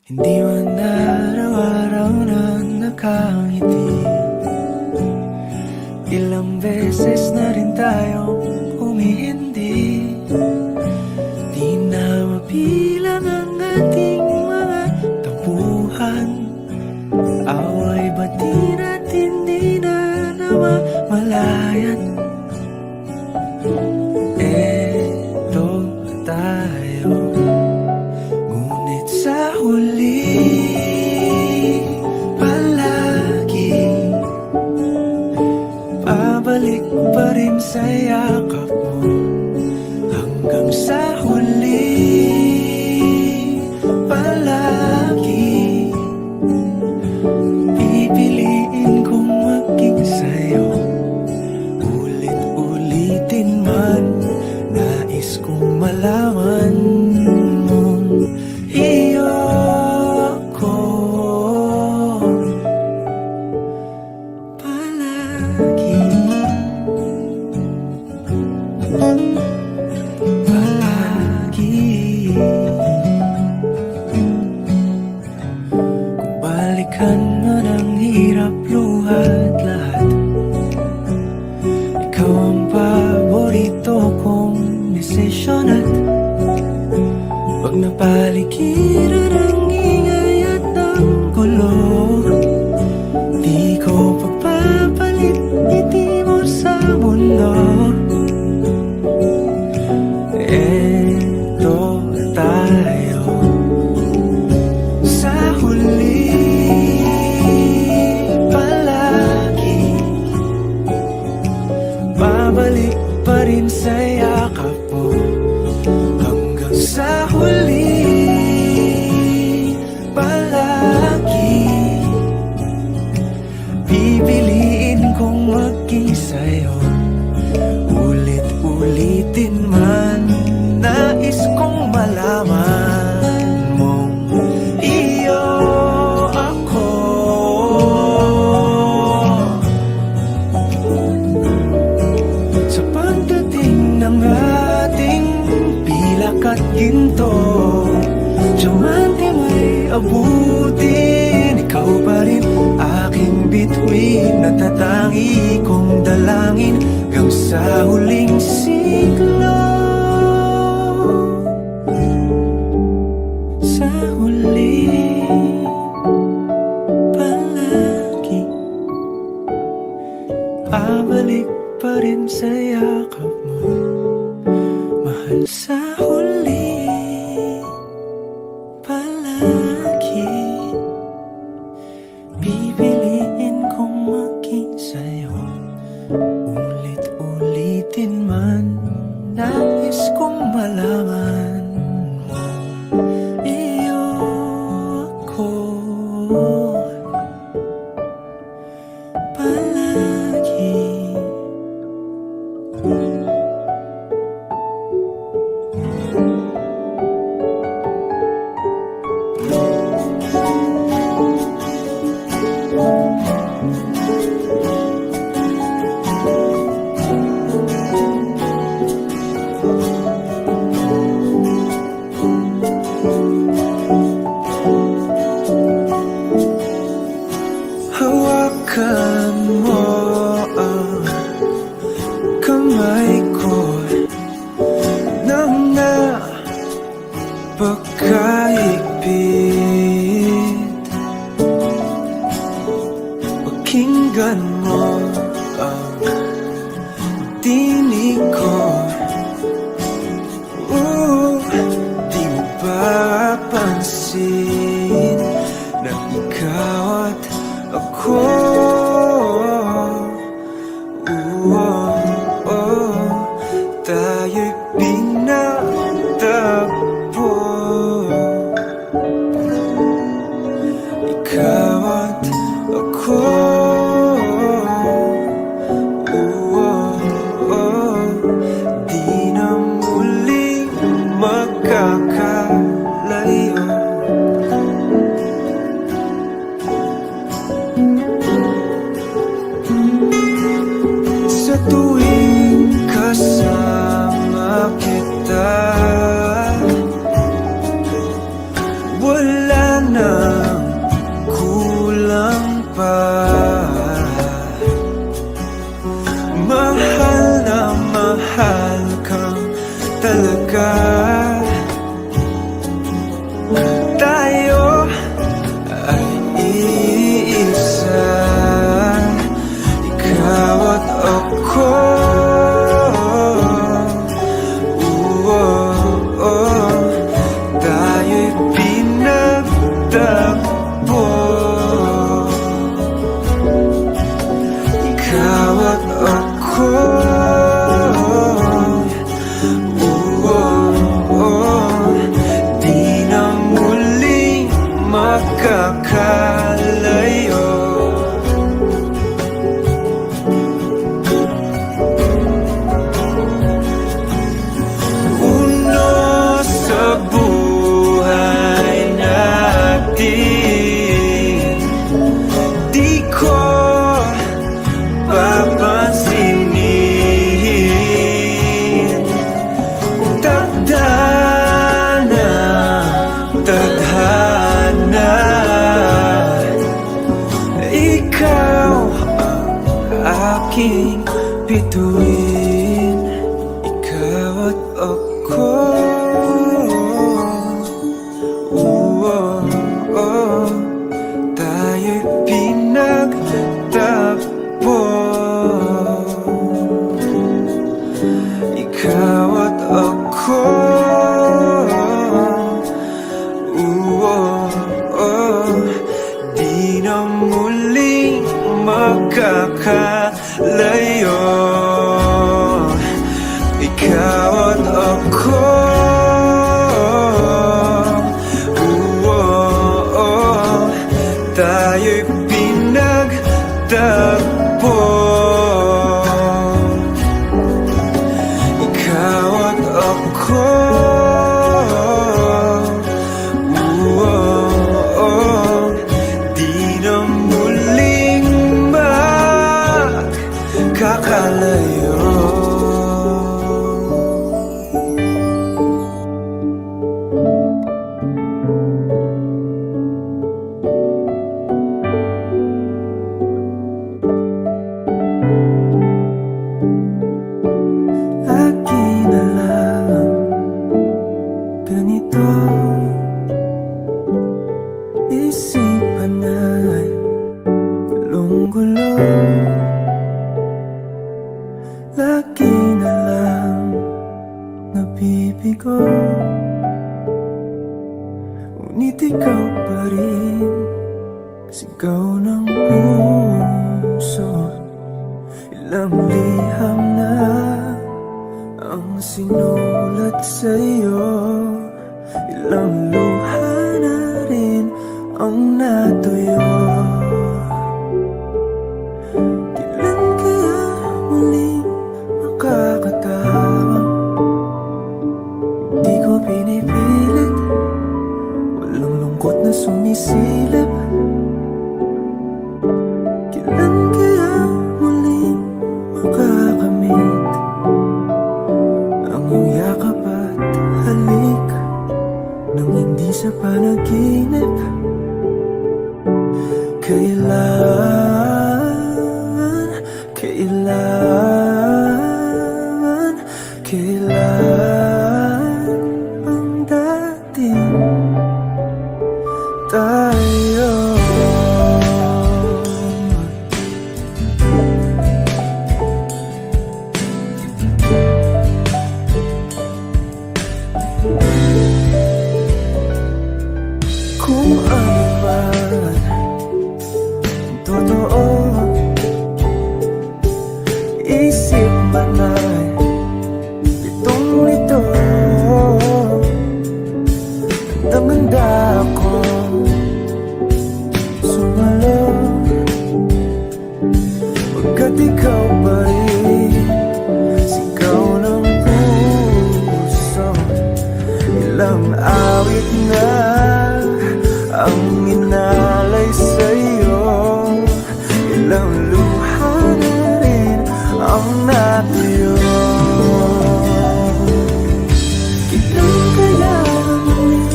Hindi man araw-araw na nakangiti. Ilang beses na rin tayong humihindi. Di na mabilang ang ating mga tampuhan. Away bati natin di na namamalayan. Eto tayo, ngunit sa huli palagi pabalik pa rin sa yakap mo. Hanggang sa huli palagi pipiliin kong maging sa'yo. Ulit-ulitin man, nais kong malaman mong iyo ko palagi. Palagi. Kung balikan man ang hirap, luhat lahat, ikaw ang paborito kong desisyon. At wag na paligiran ang ingay at ang gulo. Di ko pagpapalit ngiti mo sa mundo. Eto tayo sa huli palagi babalik pa rin sa yakap mo. Hanggang sa huli palagi pipiliin kong maging sa'yo. Ulit-ulitin man, nais kong malaman mong iyo ako. Sa pagdating ng ating pilak at ginto, diamante may abutin, ikaw pa rin aking bituin. Natatangi kong dalangin hanggang sa huling siglo. Sa huli palagi pabalik pa rin sa yakap mo, mahal. Sa huli palagi pipiliin kong maging sa'yo. Ulit-ulitin man, nais kong malaman mo iyo ako palagi. Hawakan mo ang kamay ko nang napakahigpit. Pakinggan mo ang tinig ko. Di mo papansin na ikaw at ako, tayo'y pinagtagpo. Ikaw at ako, di na muling magkakalayo. nang kulang pa. Mahal na mahal kang talaga. Tayo ay iisa, ikaw at ako. Tayo'y pinagtagpo, ikaw at ako. Di na muling makakalayo. Uno sa buhay natin, di ko papansinin. Tadhana, ikaw ang aking bituin, ikaw at ako. Tayo'y pinagtagpo, ikaw at ako. Di na muling makakalayo, ikaw at ako. Tayo'y pinagtagpo, ikaw at ako. Di na muling makakalayo. Lagi na lang ganito, isipan ay gulong-gulo. Lagi na lang nabibigo, ngunit ikaw pa rin sigaw ng puso. Ilang liham na ang sinulat sa'yo, ilang luha na rin ang natuyo. Kailan kaya muling makakatawang? Hindi ko pinipilit, walang lungkot na sumisilip. Kailan kaya muling makakamit ang iyong yakap at halik nang hindi sa panaginip? Kailan ang dating tayo? Kung ano man totoo, isip man ay litong-lito. Nagdamanda ako sumalo, pagkat ikaw pa rin sigaw ng puso. Ilang awit na ang inalay sa'yo, ilang luha na rin ang natuyo. Kailan kaya muling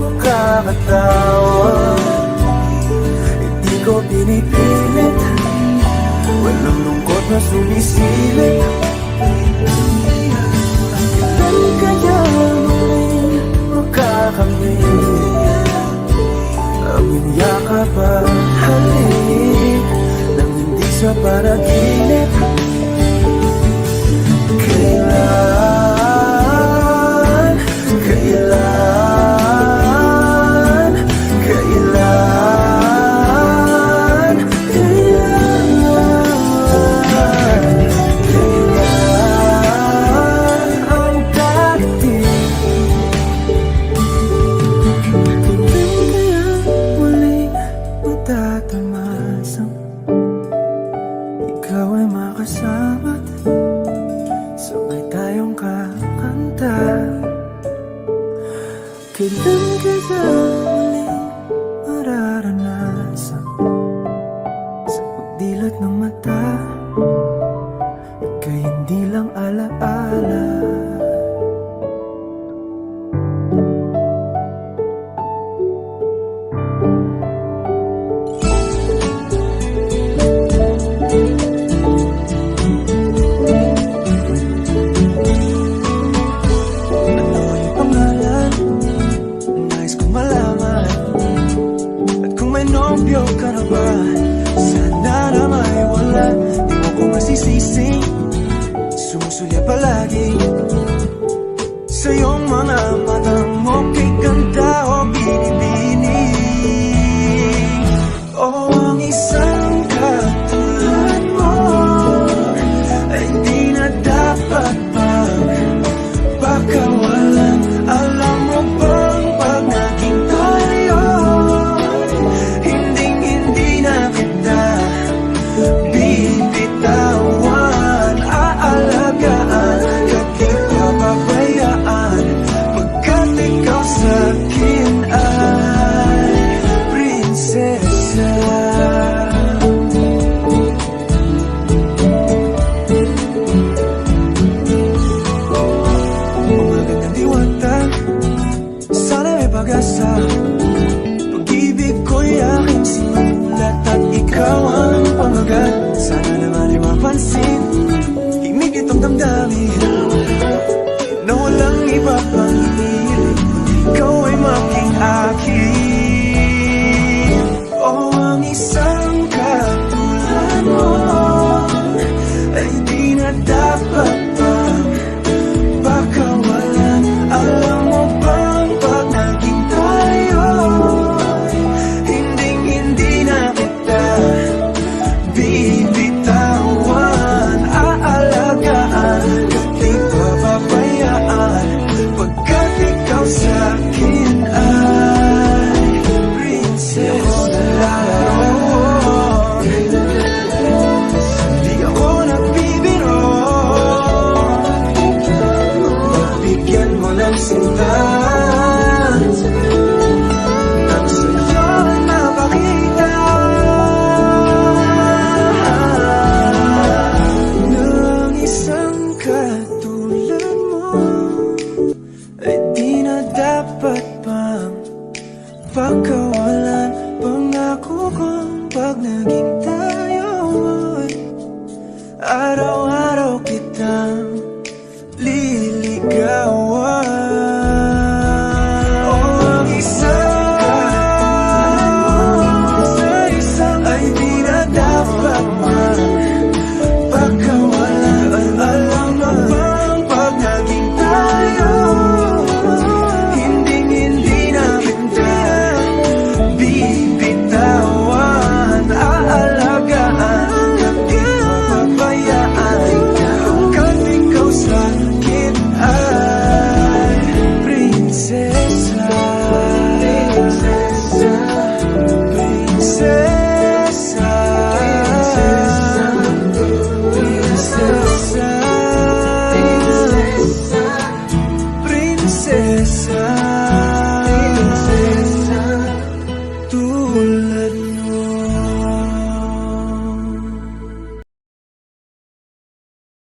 makakatawa? Hindi ko pinipilit, walang lungkot na sumisilip. Kailan kaya muling makakamit ang iyong yakap at halik nang hindi sa panaginip? Kailan, kailan, kailan, kailan ang darating? Kailan kaya muling matatamasang ikaw ay makasama't sabay tayong kakanta? Kailan kaya muling mararanasan sa pagdilat ng mata ika'y hindi lang alaala? Ano ang pangalan? Nais kong malaman. At kung may nobyo ka na ba, sana na may wala. Di mo ko masisisi, sumusulya palagi sa iyong mga matang mo'y ganda o binibini. O ang isang katulad mo ay di na dapat pagkawalan. Alam mo bang pag naging tayo, hindi na kita bibitawan. Aalagaan, kahit papabayaan, pagkat ikaw sa'kin ay prinsesa. Umagandang diwata, sana may pag-asa. Pag-ibig ko'y aking sinulat at ikaw ang pamagat. Sana naman ay mapansin, himig itong damdamin na walang iba pang inihiling, ikaw ay maging akin. O ang isang katulad mo ay di na dapat pagkawalan. Alam mo bang pag naging tayo, hindi na kita bibitawan. Aalagaan, kahit papabayaan, pagkat ikaw sa'kin ay prinsesa. Di ako nagbibiro, bigyan mo ng sinta nang sa'yo ay mapakita ng isang katulad mo ay di na dapat pang pagkawalan. Pangako kong pag naging tayo ay araw